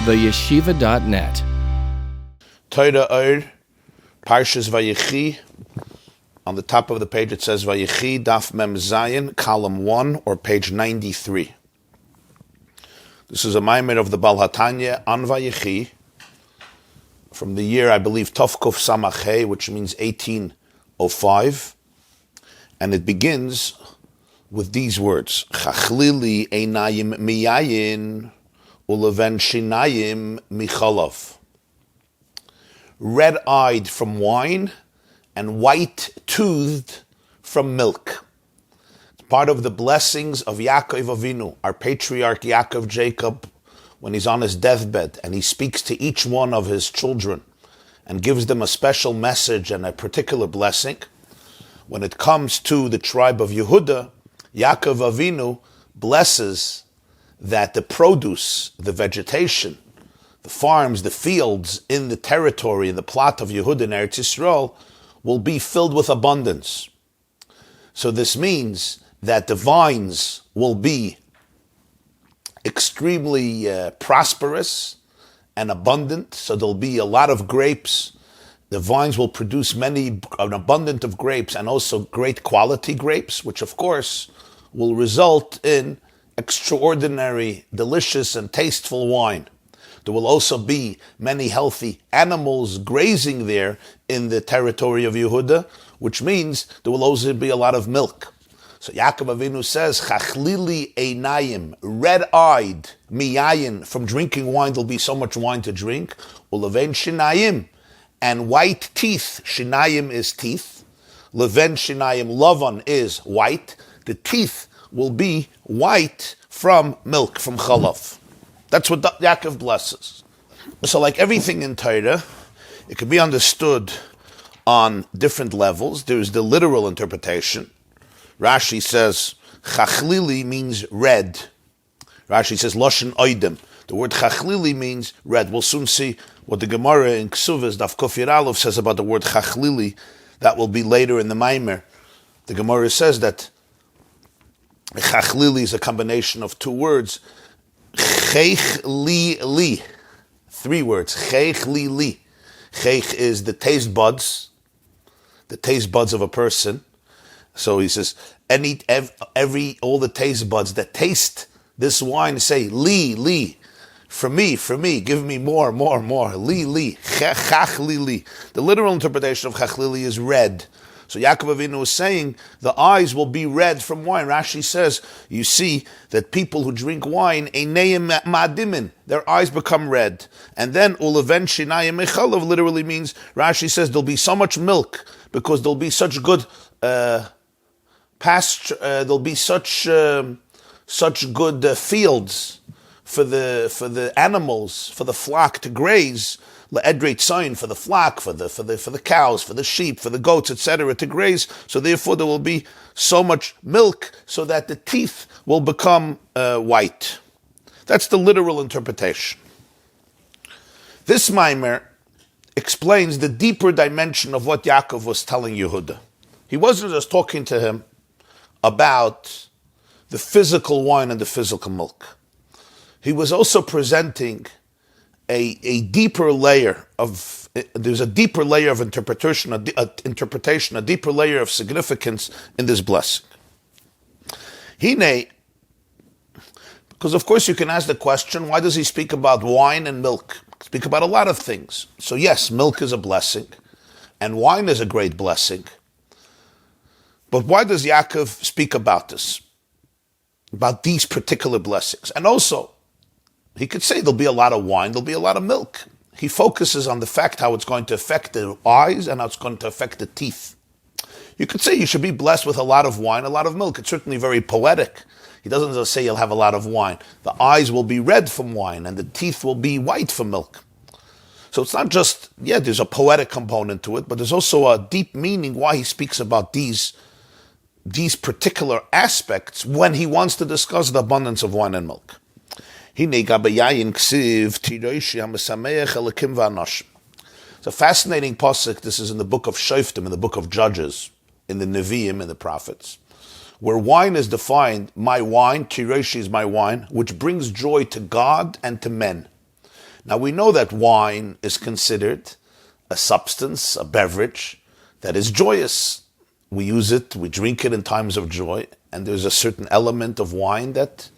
theyeshiva.net. Torah, Parshas Vayechi. On the top of the page it says Vayechi, Daf Mem Zayin, column 1, or page 93. This is a maimer of the Baal HaTanya on Vayechi, from the year, I believe, Tovkuf Samachei, which means 1805. And it begins with these words, Chachlili einayim miyayin, uleven shinayim micholov. Red-eyed from wine and white-toothed from milk. It's part of the blessings of Yaakov Avinu, our patriarch Yaakov Jacob, when he's on his deathbed and he speaks to each one of his children and gives them a special message and a particular blessing. When it comes to the tribe of Yehuda, Yaakov Avinu blesses that the produce, the vegetation, the farms, the fields in the territory, in the plot of Yehuda and Eretz Yisrael will be filled with abundance. So this means that the vines will be extremely prosperous and abundant, so there'll be a lot of grapes. The vines will produce an abundant of grapes and also great quality grapes, which of course will result in extraordinary, delicious and tasteful wine. There will also be many healthy animals grazing there in the territory of Yehuda, which means there will also be a lot of milk. So Yaakov Avinu says, Chachlili einayim, red-eyed, miyayin, from drinking wine, there'll be so much wine to drink, uleven shinayim, and white teeth, shinayim is teeth, leven shinayim, lavan is white, the teeth will be white from milk, from chalav. That's what Yaakov blesses. So like everything in Torah, it can be understood on different levels. There's the literal interpretation. Rashi says, Chachlili means red. Rashi says, Loshen oidem. The word Chachlili means red. We'll soon see what the Gemara in Ksuvas, Daf Kuf Yud Aleph, says about the word Chachlili. That will be later in the Maimer. The Gemara says that Chachlili is a combination of two words. Chachlili. Three words. Chachlili. Chach is the taste buds of a person. So he says, all the taste buds that taste this wine say, li, for me, give me more, li, chachlili. The literal interpretation of chachlili is red. So Yaakov Avinu is saying, the eyes will be red from wine. Rashi says, you see that people who drink wine, einayim ma'adimin, their eyes become red. And then, uleven shinayim mechalav literally means, Rashi says, there'll be so much milk, because there'll be such good pasture, there'll be such good fields for the animals, for the flock to graze, le'edreit sign for the flock, for the cows, for the sheep, for the goats, etc., to graze. So therefore there will be so much milk so that the teeth will become white. That's the literal interpretation. This Maimer explains the deeper dimension of what Yaakov was telling Yehuda. He wasn't just talking to him about the physical wine and the physical milk. He was also presenting a deeper layer of, there's a deeper layer of interpretation, a deeper layer of significance in this blessing. Because of course you can ask the question, why does he speak about wine and milk? Speak about a lot of things. So yes, milk is a blessing, and wine is a great blessing. But why does Yaakov speak about this? About these particular blessings? And also, he could say there'll be a lot of wine, there'll be a lot of milk. He focuses on the fact how it's going to affect the eyes and how it's going to affect the teeth. You could say you should be blessed with a lot of wine, a lot of milk. It's certainly very poetic. He doesn't just say you'll have a lot of wine. The eyes will be red from wine and the teeth will be white from milk. So it's not just, there's a poetic component to it, but there's also a deep meaning why he speaks about these particular aspects when he wants to discuss the abundance of wine and milk. It's a fascinating pasuk. This is in the book of Shoftim, in the book of Judges, in the Nevi'im, in the prophets, where wine is defined, my wine, Tiroshi is my wine, which brings joy to God and to men. Now we know that wine is considered a substance, a beverage that is joyous. We use it, we drink it in times of joy, and there's a certain element of wine that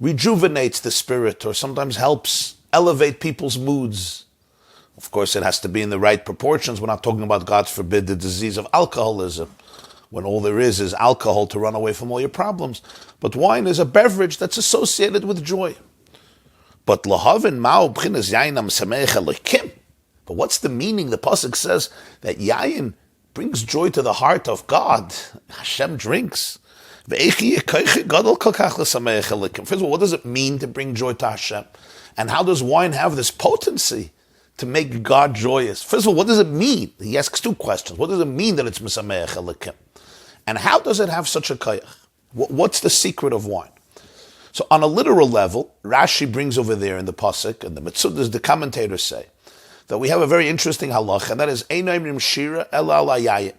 rejuvenates the spirit or sometimes helps elevate people's moods. Of course, it has to be in the right proportions. We're not talking about, God forbid, the disease of alcoholism, when all there is alcohol to run away from all your problems. But wine is a beverage that's associated with joy. But lahavin ma'u b'chinas yainam sameich elokim. But what's the meaning? The pasuk says that yayin brings joy to the heart of God. Hashem drinks. First of all, what does it mean to bring joy to Hashem? And how does wine have this potency to make God joyous? First of all, what does it mean? He asks two questions. What does it mean that it's Mesameach Elikim? And how does it have such a koyach? What's the secret of wine? So on a literal level, Rashi brings over there in the pasuk, and the Metzudas, the commentators say, that we have a very interesting halach, and that is Einaim Shira Ela Ala Yayin.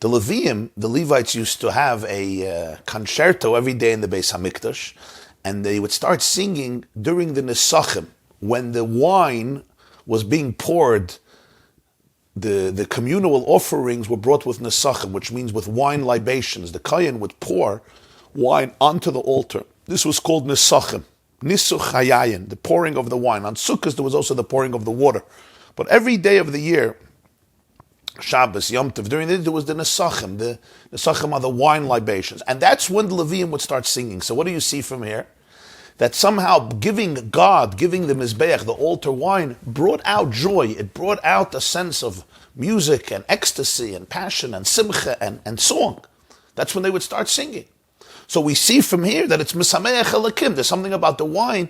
The Leviim, the Levites, used to have a concerto every day in the Beis Hamikdash, and they would start singing during the Nesachim, when the wine was being poured. The communal offerings were brought with Nesachim, which means with wine libations. The Kayan would pour wine onto the altar. This was called Nesachim. Nisuch Hayayin, the pouring of the wine. On Sukkot there was also the pouring of the water. But every day of the year, Shabbos, Yom Tov, during the day there was the Nesachim. The Nesachim are the wine libations. And that's when the Leviim would start singing. So what do you see from here? That somehow giving the Mizbeach, the altar wine, brought out joy. It brought out a sense of music and ecstasy and passion and simcha and song. That's when they would start singing. So we see from here that it's Mesameach Elikim. There's something about the wine,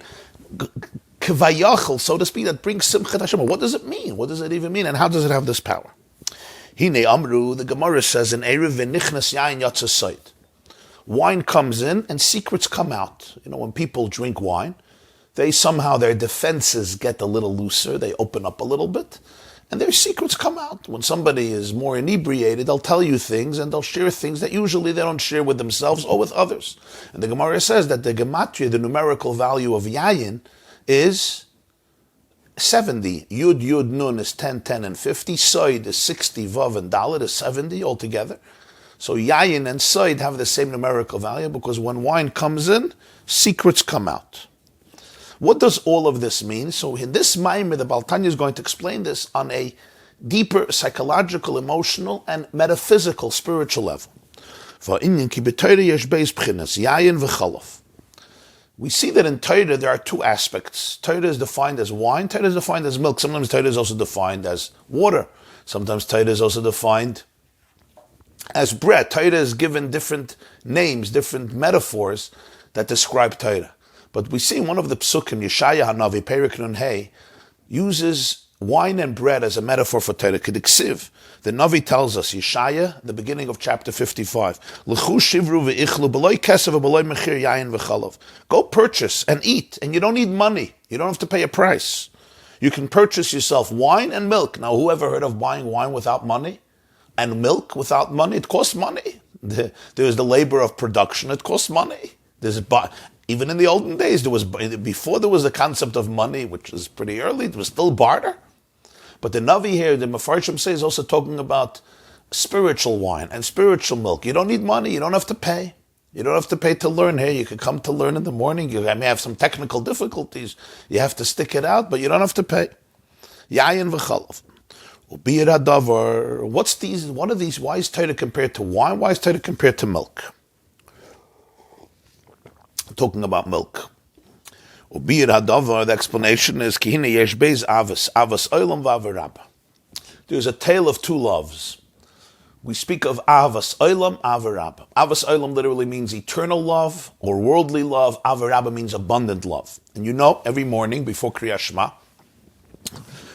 Kevayachal, so to speak, that brings Simcha to Hashem. What does it mean? What does it even mean? And how does it have this power? Hine Amru, the Gemara says, in Erev v'nichnas yain yatzasayt. Wine comes in and secrets come out. You know, when people drink wine, they somehow, their defenses get a little looser. They open up a little bit. And their secrets come out. When somebody is more inebriated, they'll tell you things and they'll share things that usually they don't share with themselves or with others. And the Gemara says that the gematria, the numerical value of yayin, is 70. Yud, Yud, Nun is 10, 10, and 50. Soid is 60. Vav and Dalet is 70 altogether. So yayin and soid have the same numerical value because when wine comes in, secrets come out. What does all of this mean? So in this Maimer, the Baal Tanya is going to explain this on a deeper psychological, emotional, and metaphysical, spiritual level. We see that in Torah there are two aspects. Torah is defined as wine, Torah is defined as milk. Sometimes Torah is also defined as water. Sometimes Torah is also defined as bread. Torah is given different names, different metaphors that describe Torah. But we see one of the psukim, Yeshaya Hanavi, Perik Nun Hey, uses wine and bread as a metaphor for Torah. Kediksiv. The Navi tells us, Yeshaya, the beginning of chapter 55, L'chu shivru v'ichlu b'loi kesav v'b'loi mechir yayin v'chalav. Go purchase and eat, and you don't need money. You don't have to pay a price. You can purchase yourself wine and milk. Now, who ever heard of buying wine without money? And milk without money? It costs money. There's the labor of production. It costs money. Even in the olden days, before there was the concept of money, which is pretty early, there was still barter. But the Navi here, the Mefarshim say, is also talking about spiritual wine and spiritual milk. You don't need money. You don't have to pay. You don't have to pay to learn here. You could come to learn in the morning. You may have some technical difficulties. You have to stick it out, but you don't have to pay. Yayin v'chalav. What are these? Why is Torah compared to wine? Why is Torah compared to milk? Talking about milk. The explanation is there's a tale of two loves. We speak of avas olam, avarab. Avas olam literally means eternal love or worldly love. Avarab means abundant love. And you know, every morning before Kriyat Shema,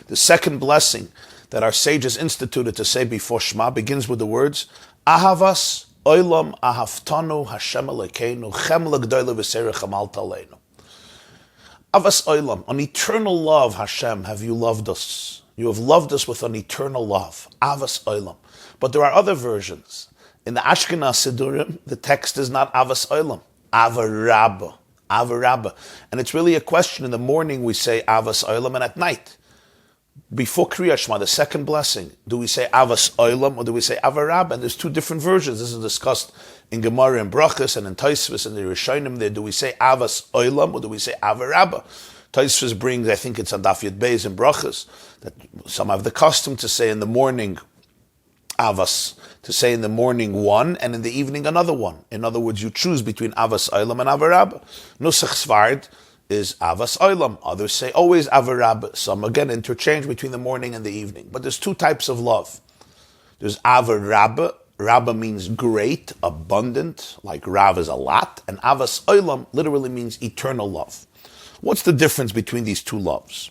the second blessing that our sages instituted to say before Shema begins with the words Ahavas Olam ahavtanu Hashem Elokeinu chem l'gdoyle v'serech amalta aleinu. Avas Olam, an eternal love, Hashem, have you loved us. You have loved us with an eternal love. Avas Olam. But there are other versions. In the Ashkenaz Sidurim, the text is not Avas Olam. Avarab. Ava Rabba. And it's really a question. In the morning we say Avas Olam, and at night, before Kriya Shema, the second blessing, do we say Avas Olam or do we say Ava Rabba? And there's two different versions. This is discussed in Gemara and Brachas and in Tosfos and the Rishonim there. Do we say Avas Olam or do we say Ava Rabba? Tosfos brings, I think it's on Daf Yud Beis and Brachas, that some have the custom to say in the morning Avas, to say in the morning one and in the evening another one. In other words, you choose between Avas Olam and Ava Rabba. Nusach Svard is Avas Olam. Others say always Ava Rabba. Some again interchange between the morning and the evening. But there's two types of love. There's Ava Rabba. Rabba means great, abundant, like Rav is a lot. And Avas Olam literally means eternal love. What's the difference between these two loves?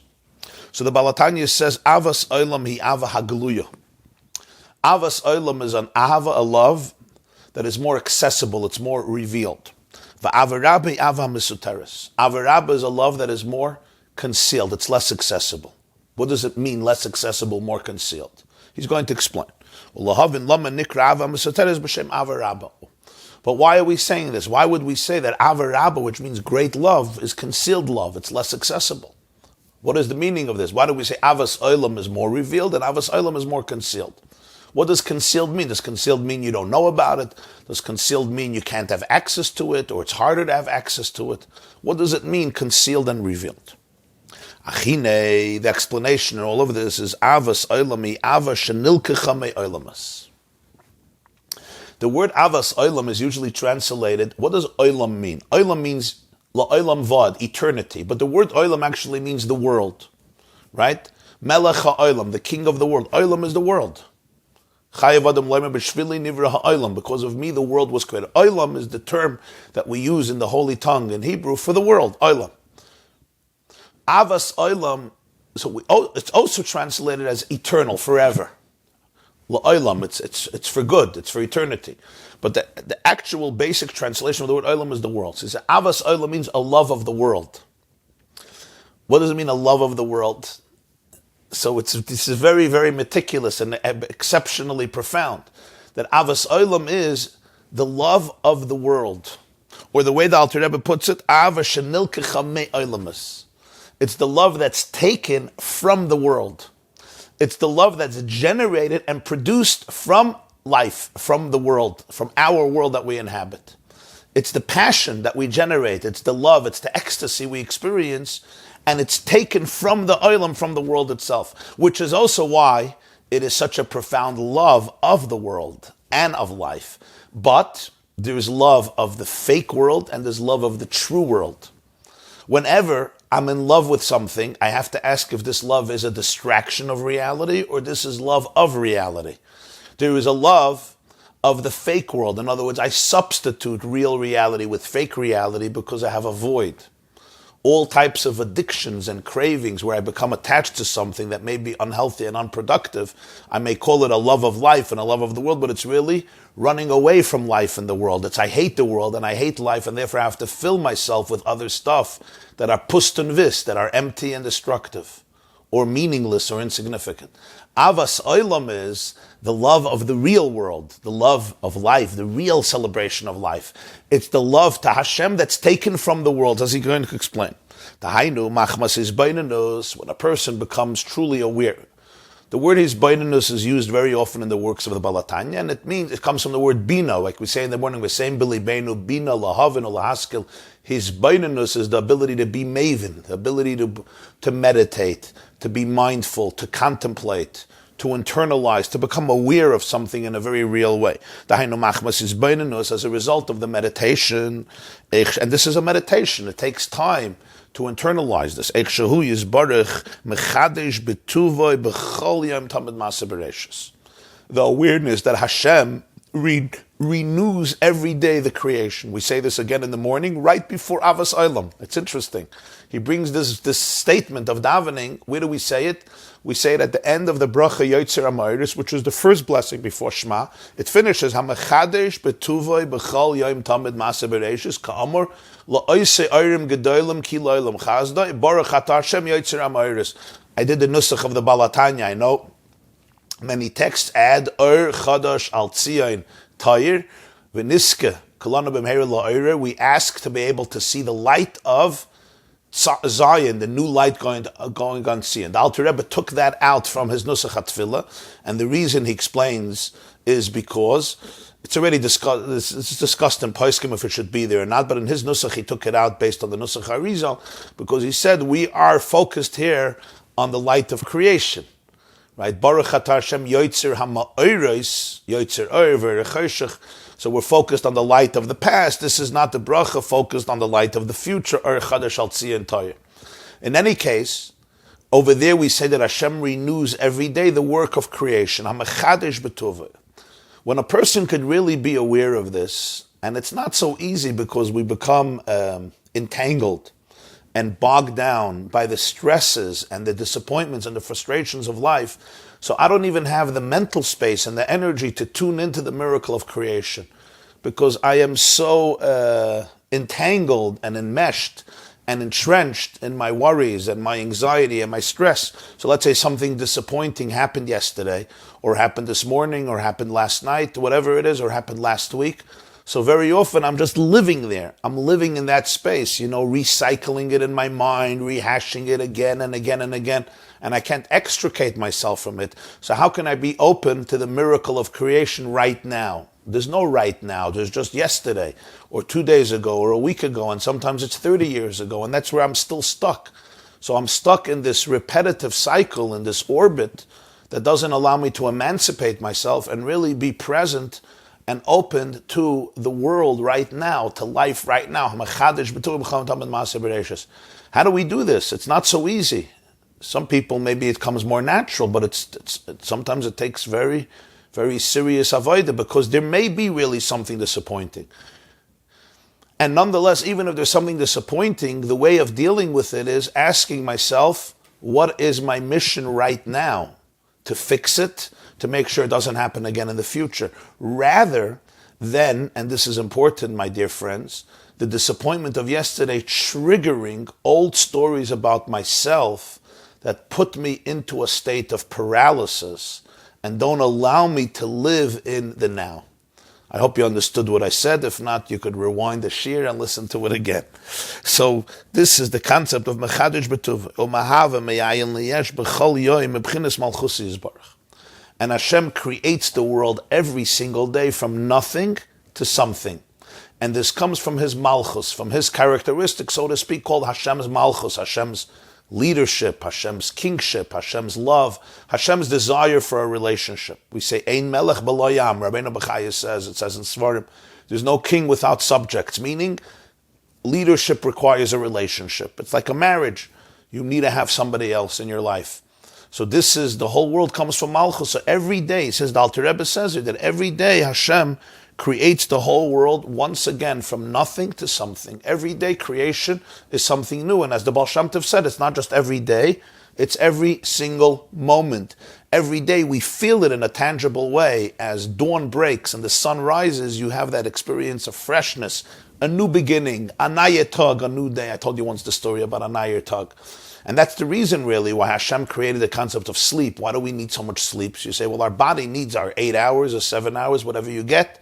So the Balatanya says, Avas Olam hi Ava Hagluya. Avas Olam is an Ahava, a love that is more accessible, it's more revealed. V'Ava Rabba Ava Misuteres. Ava Rabba is a love that is more concealed, it's less accessible. What does it mean, less accessible, more concealed? He's going to explain. But why are we saying this? Why would we say that Ava Rabba, which means great love, is concealed love, it's less accessible? What is the meaning of this? Why do we say Avas Olam is more revealed and Avas Olam is more concealed? What does concealed mean? Does concealed mean you don't know about it? Does concealed mean you can't have access to it, or it's harder to have access to it? What does it mean, concealed and revealed? Achine, the explanation in all of this is Avas Oilami, Ava Shenilkecha me Oilamas. The word Avas Oilam is usually translated, what does Oilam mean? Oilam means La'olam Vad, eternity. But the word Oilam actually means the world. Right? Melech HaOilam, the king of the world. Oilam is the world. Because of me, the world was created. Olam is the term that we use in the Holy Tongue in Hebrew for the world. Olam. Avas Olam, it's also translated as eternal, forever. La'olam, it's for good, it's for eternity. But the actual basic translation of the word Olam is the world. So Avas Olam means a love of the world. What does it mean, a love of the world? So this is very, very meticulous and exceptionally profound. That Avas Olam is the love of the world. Or the way the Alter Rebbe puts it, Ava Shenilkecha me Olamas. It's the love that's taken from the world. It's the love that's generated and produced from life, from the world, from our world that we inhabit. It's the passion that we generate. It's the love, it's the ecstasy we experience. And it's taken from the olam, from the world itself, which is also why it is such a profound love of the world and of life. But there is love of the fake world and there's love of the true world. Whenever I'm in love with something, I have to ask if this love is a distraction of reality or this is love of reality. There is a love of the fake world. In other words, I substitute real reality with fake reality because I have a void. All types of addictions and cravings where I become attached to something that may be unhealthy and unproductive. I may call it a love of life and a love of the world, but it's really running away from life and the world. It's I hate the world and I hate life, and therefore I have to fill myself with other stuff that are puston vis, that are empty and destructive, or meaningless or insignificant. Avas Olam is the love of the real world, the love of life, the real celebration of life. It's the love to Hashem that's taken from the world, as he's going to explain. When a person becomes truly aware. The word hisbainanus is used very often in the works of the Balatanya, and it comes from the word bina, like we say in the morning, we're saying bili beinu, bina, lahavin, lahaskil. Hisbainanus is the ability to be maven, the ability to meditate, to be mindful, to contemplate, to internalize, to become aware of something in a very real way. Dahainu machmas hisbainanus, as a result of the meditation, and this is a meditation, it takes time to internalize this. The awareness that Hashem renews every day the creation. We say this again in the morning, right before Avas Olam. It's interesting. He brings this statement of davening. Where do we say it? We say it at the end of the bracha Yotzer Amayris, which is the first blessing before Shema. It finishes Hamachadesh betuvoy b'chol yom tamid masa bereishis ka'amor la'oisei ayrim gedolim ki lo'olam chazda baruch atah Hashem Yotzer Amayris. I did the nusach of the Balatanya. I know many texts add Ur Chadash Al Tzion Tayir V'Niske We ask to be able to see the light of Zion, the new light going on Zion. The Alter Rebbe took that out from his Nusach HaTfilah, and the reason he explains is because it's already discussed. It's discussed in Poskim if it should be there or not. But in his Nusach, he took it out based on the Nusach HaRizal, because he said we are focused here on the light of creation, right? Baruch Atah Hashem Yoitzer HaMa'oros, Yoitzer Oir V'Rechoshech. So we're focused on the light of the past. This is not the bracha focused on the light of the future. Or Chadash Al Tzion Torah. In any case, over there we say that Hashem renews every day the work of creation. HaMechadesh B'Tovah. When a person could really be aware of this, and it's not so easy because we become entangled and bogged down by the stresses and the disappointments and the frustrations of life. So I don't even have the mental space and the energy to tune into the miracle of creation, because I am so entangled and enmeshed and entrenched in my worries and my anxiety and my stress. So let's say something disappointing happened yesterday, or happened this morning, or happened last night, whatever it is, or happened last week. So very often I'm just living there. I'm living in that space, recycling it in my mind, rehashing it again and again and again, and I can't extricate myself from it. So how can I be open to the miracle of creation right now? There's no right now. There's just yesterday, or 2 days ago, or a week ago, and sometimes it's 30 years ago, and that's where I'm still stuck. So I'm stuck in this repetitive cycle, in this orbit that doesn't allow me to emancipate myself and really be present and open to the world right now, to life right now. How do we do this? It's not so easy. Some people, maybe it comes more natural, but sometimes it takes very, very serious avodah, because there may be really something disappointing. And nonetheless, even if there's something disappointing, the way of dealing with it is asking myself, what is my mission right now? To fix it, to make sure it doesn't happen again in the future. Rather than, and this is important, my dear friends, the disappointment of yesterday triggering old stories about myself that put me into a state of paralysis and don't allow me to live in the now. I hope you understood what I said. If not, you could rewind the shir and listen to it again. So this is the concept of Mechadesh B'Tuv. And Hashem creates the world every single day from nothing to something. And this comes from His Malchus, from His characteristic, so to speak, called Hashem's Malchus, Hashem's leadership, Hashem's kingship, Hashem's love, Hashem's desire for a relationship. We say, Ein melech b'lo yam. Rabbeinu B'chaya says, it says in Svarim, there's no king without subjects, meaning leadership requires a relationship. It's like a marriage. You need to have somebody else in your life. So this is, the whole world comes from Malchus. So every day, says the Alter Rebbe says here, that every day Hashem creates the whole world once again from nothing to something. Every day creation is something new. And as the Baal Shem Tov said, it's not just every day, it's every single moment. Every day we feel it in a tangible way. As dawn breaks and the sun rises, you have that experience of freshness, a new beginning, Anayeh Tag, a new day. I told you once the story about Anayeh Tag. And that's the reason, really, why Hashem created the concept of sleep. Why do we need so much sleep? So you say, well, our body needs our 8 hours or 7 hours, whatever you get.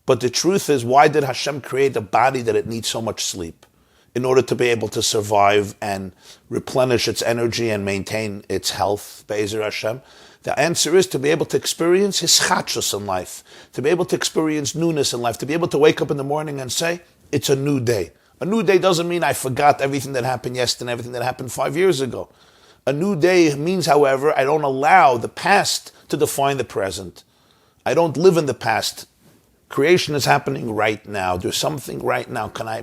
But the truth is, why did Hashem create a body that it needs so much sleep? In order to be able to survive and replenish its energy and maintain its health, Be'ezer Hashem. The answer is to be able to experience His chassidus in life, to be able to experience newness in life, to be able to wake up in the morning and say, it's a new day. A new day doesn't mean I forgot everything that happened yesterday, everything that happened 5 years ago. A new day means, however, I don't allow the past to define the present. I don't live in the past. Creation is happening right now. There's something right now. Can I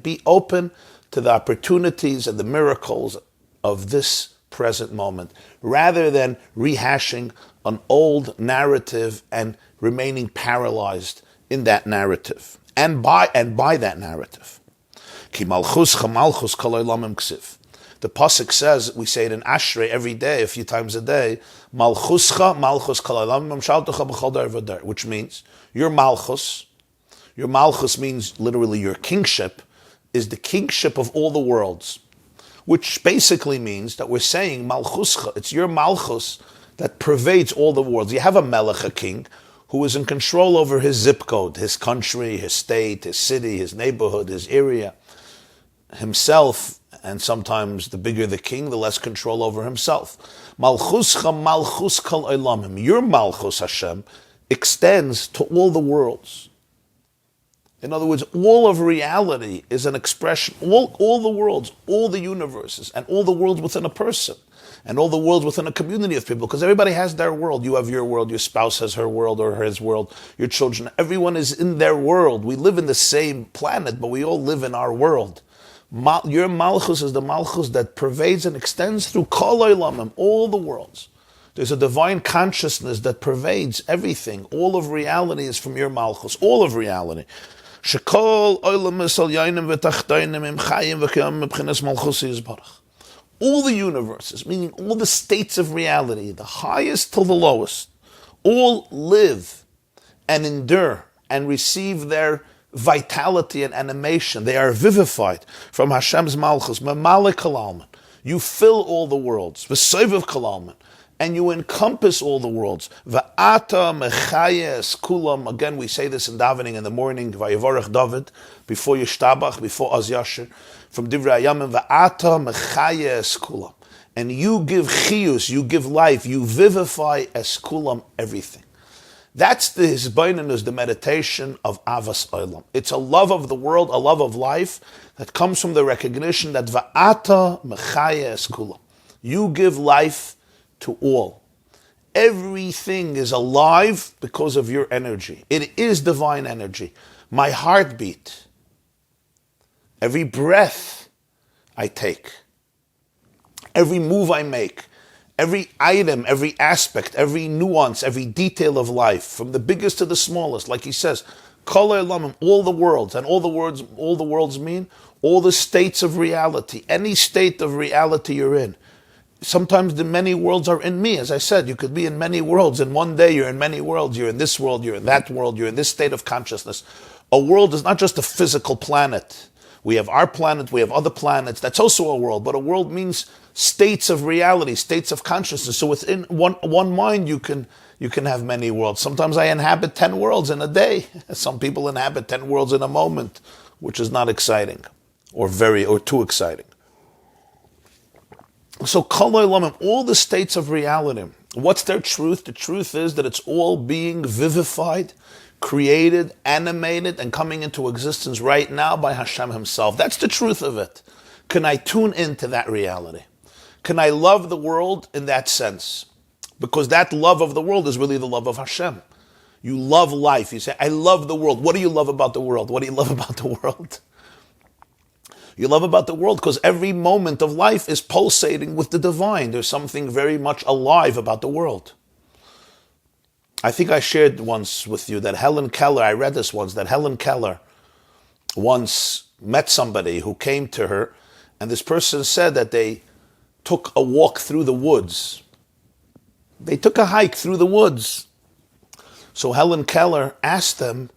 be open to the opportunities and the miracles of this present moment, rather than rehashing an old narrative and remaining paralyzed in that narrative and by that narrative. Ki malchuscha malchus kol olamim ksiv. The pasuk says, we say it in Ashrei every day, a few times a day, malchuscha malchus kol olamim shaltecha b'chol dar v'dar, which means your malchus means literally your kingship, is the kingship of all the worlds, which basically means that we're saying malchuscha, it's your malchus that pervades all the worlds. You have a melech, a king, who is in control over his zip code, his country, his state, his city, his neighborhood, his area, himself, and sometimes the bigger the king, the less control over himself. Malchuscha malchus kol olamim. Your malchus, Hashem, extends to all the worlds. In other words, all of reality is an expression, all the worlds, all the universes, and all the worlds within a person, and all the worlds within a community of people, because everybody has their world. You have your world, your spouse has her world or his world, your children, everyone is in their world. We live in the same planet, but we all live in our world. Your malchus is the malchus that pervades and extends through kol olamim, all the worlds. There's a divine consciousness that pervades everything. All of reality is from your malchus, all of reality. All the universes, meaning all the states of reality, the highest till the lowest, all live and endure and receive their vitality and animation. They are vivified from Hashem's malchus. You fill all the worlds. And you encompass all the worlds. Again, we say this in davening in the morning, Vayevorech David, before Yishtabach, before Az Yashir, from Divrei Hayamim, Va'ata mechayes kulam. And you give chiyus, you give life, you vivify es kulam, everything. That's the hisbainanus, the meditation of Avas Olam. It's a love of the world, a love of life, that comes from the recognition that Va'ata mechayes kulam. You give life to all. Everything is alive because of your energy. It is divine energy. My heartbeat, every breath I take, every move I make, every item, every aspect, every nuance, every detail of life, from the biggest to the smallest, like he says, kol olamim, all the worlds, and all the worlds mean all the states of reality, any state of reality you're in. Sometimes the many worlds are in me. As I said, you could be in many worlds. In one day, you're in many worlds. You're in this world, you're in that world, you're in this state of consciousness. A world is not just a physical planet. We have our planet, we have other planets. That's also a world. But a world means states of reality, states of consciousness. So within one mind, you can have many worlds. Sometimes I inhabit 10 worlds in a day. Some people inhabit 10 worlds in a moment, which is not exciting or too exciting. So, kol olamim, all the states of reality, what's their truth? The truth is that it's all being vivified, created, animated, and coming into existence right now by Hashem himself. That's the truth of it. Can I tune into that reality? Can I love the world in that sense? Because that love of the world is really the love of Hashem. You love life. You say, I love the world. What do you love about the world? What do you love about the world? You love about the world because every moment of life is pulsating with the divine. There's something very much alive about the world. I think I shared once with you that Helen Keller, I read this once, that Helen Keller once met somebody who came to her, and this person said that they took a walk through the woods. They took a hike through the woods. So Helen Keller asked them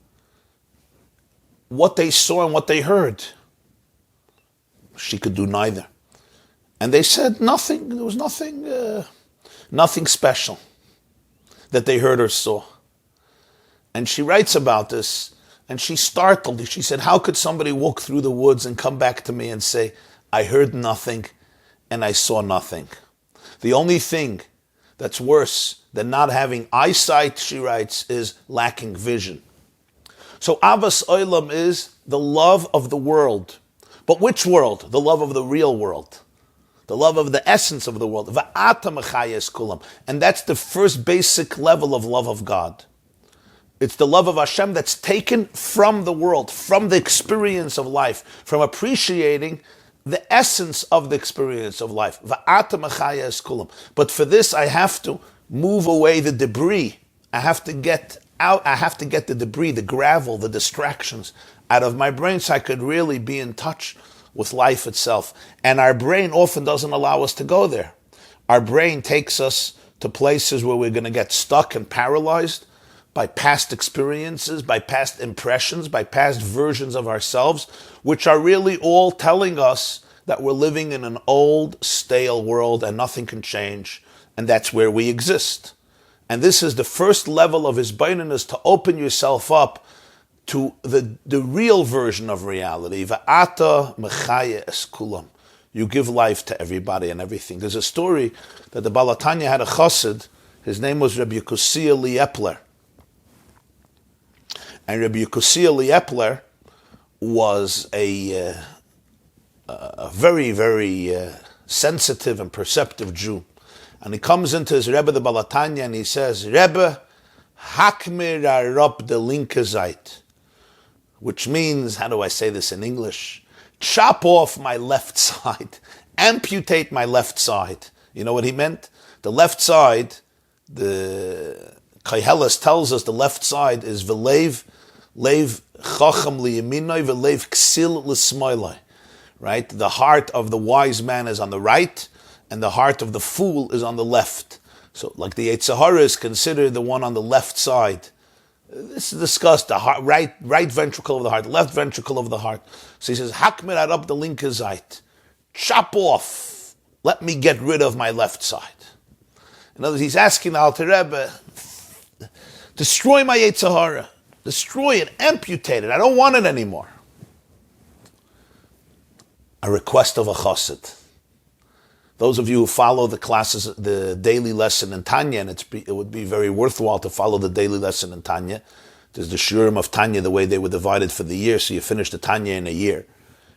what they saw and what they heard. She could do neither. And they said nothing. There was nothing special that they heard or saw. And she writes about this, and she's startled. She said, how could somebody walk through the woods and come back to me and say, I heard nothing and I saw nothing? The only thing that's worse than not having eyesight, she writes, is lacking vision. So Avas Olam is the love of the world. But which world? The love of the real world. The love of the essence of the world. Va'ata mechayes kulam. And that's the first basic level of love of God. It's the love of Hashem that's taken from the world, from the experience of life, from appreciating the essence of the experience of life. Va'ata mechayes kulam. But for this, I have to move away the debris. I have to get the debris, the gravel, the distractions out of my brain so I could really be in touch with life itself. And our brain often doesn't allow us to go there. Our brain takes us to places where we're going to get stuck and paralyzed by past experiences, by past impressions, by past versions of ourselves, which are really all telling us that we're living in an old, stale world and nothing can change, and that's where we exist. And this is the first level of hisbonenus, to open yourself up to the real version of reality. Va'ata mechaya es kulam. You give life to everybody and everything. There's a story that the Baal HaTanya had a chassid. His name was Rabbi Yacobson. And Rabbi Yacobson was a very, very sensitive and perceptive Jew. And he comes into his Rebbe, the Baal HaTanya, and he says, Rebbe, hakmir arab de linke Zeit. Which means, how do I say this in English? Chop off my left side. Amputate my left side. You know what he meant? The left side, the Koheles tells us the left side is v'leiv chacham liyaminoi v'leiv ksil l'smoiloi. Right? The heart of the wise man is on the right, and the heart of the fool is on the left. So like the Yetzer Hara is considered the one on the left side. This is discussed, the heart, right ventricle of the heart, left ventricle of the heart. So he says, Hakmir arab the linke Zeit. Chop off. Let me get rid of my left side. In other words, he's asking the Alter Rebbe, destroy my Yetzer Hara. Destroy it, amputate it. I don't want it anymore. A request of a chassid. Those of you who follow the classes, the daily lesson in Tanya, and it would be very worthwhile to follow the daily lesson in Tanya. There's the shiurim of Tanya, the way they were divided for the year, so you finish the Tanya in a year.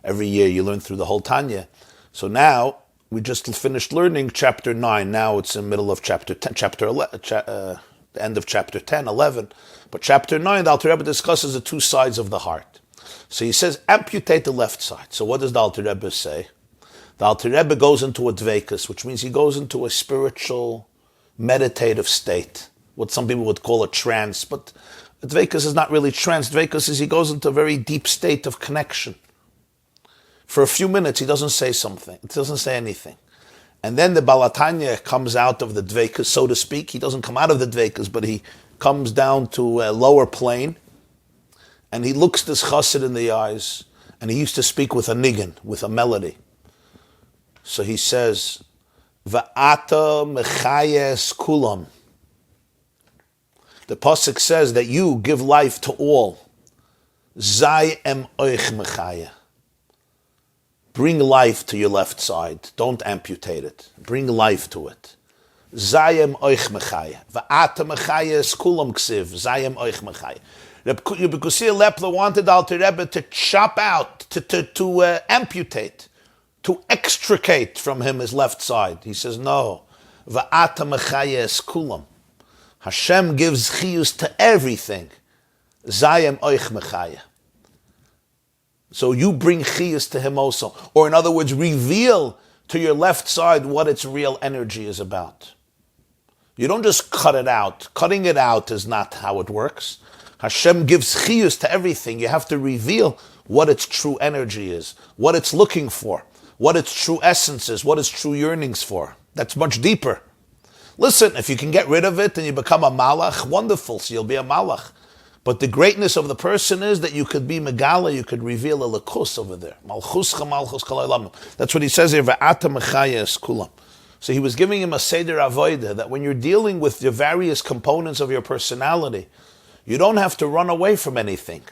Every year you learn through the whole Tanya. So now, we just finished learning chapter 9. Now it's in the middle of chapter 10, the end of chapter 10, 11. But chapter 9, the Alter Rebbe discusses the two sides of the heart. So he says, amputate the left side. So what does the Alter Rebbe say? The Alter Rebbe goes into a dveikus, which means he goes into a spiritual, meditative state, what some people would call a trance, but dveikus is not really trance. Dveikus is he goes into a very deep state of connection. For a few minutes, he doesn't say something. He doesn't say anything. And then the Baal HaTanya comes out of the dveikus, so to speak. He doesn't come out of the dveikus, but he comes down to a lower plane, and he looks this chassid in the eyes, and he used to speak with a nigun, with a melody. So he says, Va'ata mechayes kulam. The pasuk says that you give life to all. Zay em oich mechaya. Bring life to your left side. Don't amputate it. Bring life to it. Zay em oich mechaya. Va'ata mechayes kulam ksiv. Zay em oich mechaya. Rabbi Lepler wanted Alter Rebbe to chop out, to amputate, to extricate from him his left side. He says, no. Va'ata mechayes kulam. Hashem gives chiyus to everything. Zayem oich mechaya. So you bring chiyus to him also. Or in other words, reveal to your left side what its real energy is about. You don't just cut it out. Cutting it out is not how it works. Hashem gives chiyus to everything. You have to reveal what its true energy is, what it's looking for, what its true essence is, what its true yearnings for. That's much deeper. Listen, if you can get rid of it and you become a malach, wonderful, so you'll be a malach. But the greatness of the person is that you could be megala, you could reveal a lakus over there. Malchuscha malchus kalalam. That's what he says here, Va'ata mechayes kulam. So he was giving him a seder avodah, that when you're dealing with the various components of your personality, you don't have to run away from anything.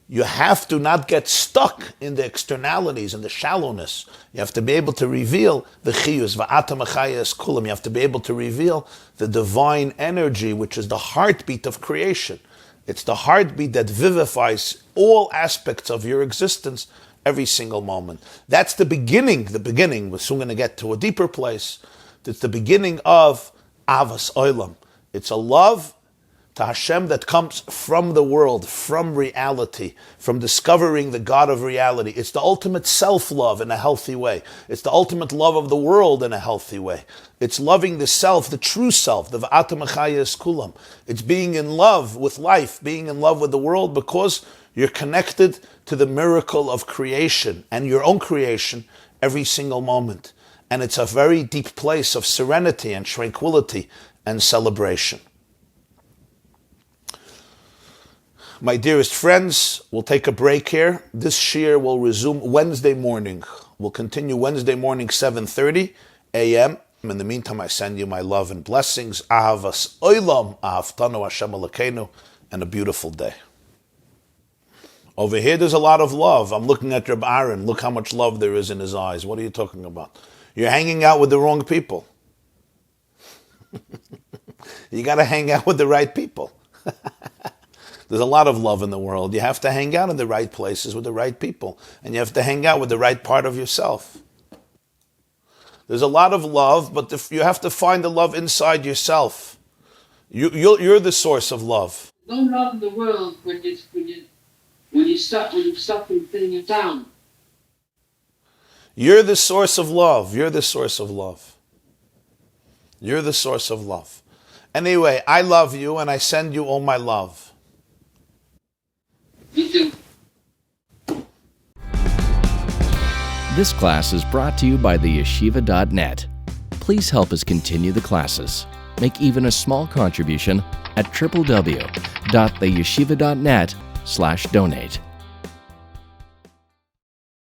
You have to not get stuck in the externalities and the shallowness. You have to be able to reveal the chiyus, va'ata mechayes kulam. You have to be able to reveal the divine energy, which is the heartbeat of creation. It's the heartbeat that vivifies all aspects of your existence every single moment. That's the beginning. We're soon going to get to a deeper place. It's the beginning of avas olam. It's a love to Hashem that comes from the world, from reality, from discovering the God of reality. It's the ultimate self-love in a healthy way. It's the ultimate love of the world in a healthy way. It's loving the self, the true self, the va'ata mechayes kulam. It's being in love with life, being in love with the world, because you're connected to the miracle of creation and your own creation every single moment. And it's a very deep place of serenity and tranquility and celebration. My dearest friends, we'll take a break here. This shiur will resume Wednesday morning. We'll continue Wednesday morning, 7:30 a.m. In the meantime, I send you my love and blessings. Ahavas oilam, ahavtanu Hashem Elokeinu, and a beautiful day. Over here, there's a lot of love. I'm looking at Reb Aaron. Look how much love there is in his eyes. What are you talking about? You're hanging out with the wrong people. You got to hang out with the right people. There's a lot of love in the world. You have to hang out in the right places with the right people. And you have to hang out with the right part of yourself. There's a lot of love, but you have to find the love inside yourself. You're the source of love. No love in the world when you stop and putting it down. You're the source of love. You're the source of love. You're the source of love. Anyway, I love you and I send you all my love. Me too. This class is brought to you by theyeshiva.net. Please help us continue the classes. Make even a small contribution at www.theyeshiva.net/donate.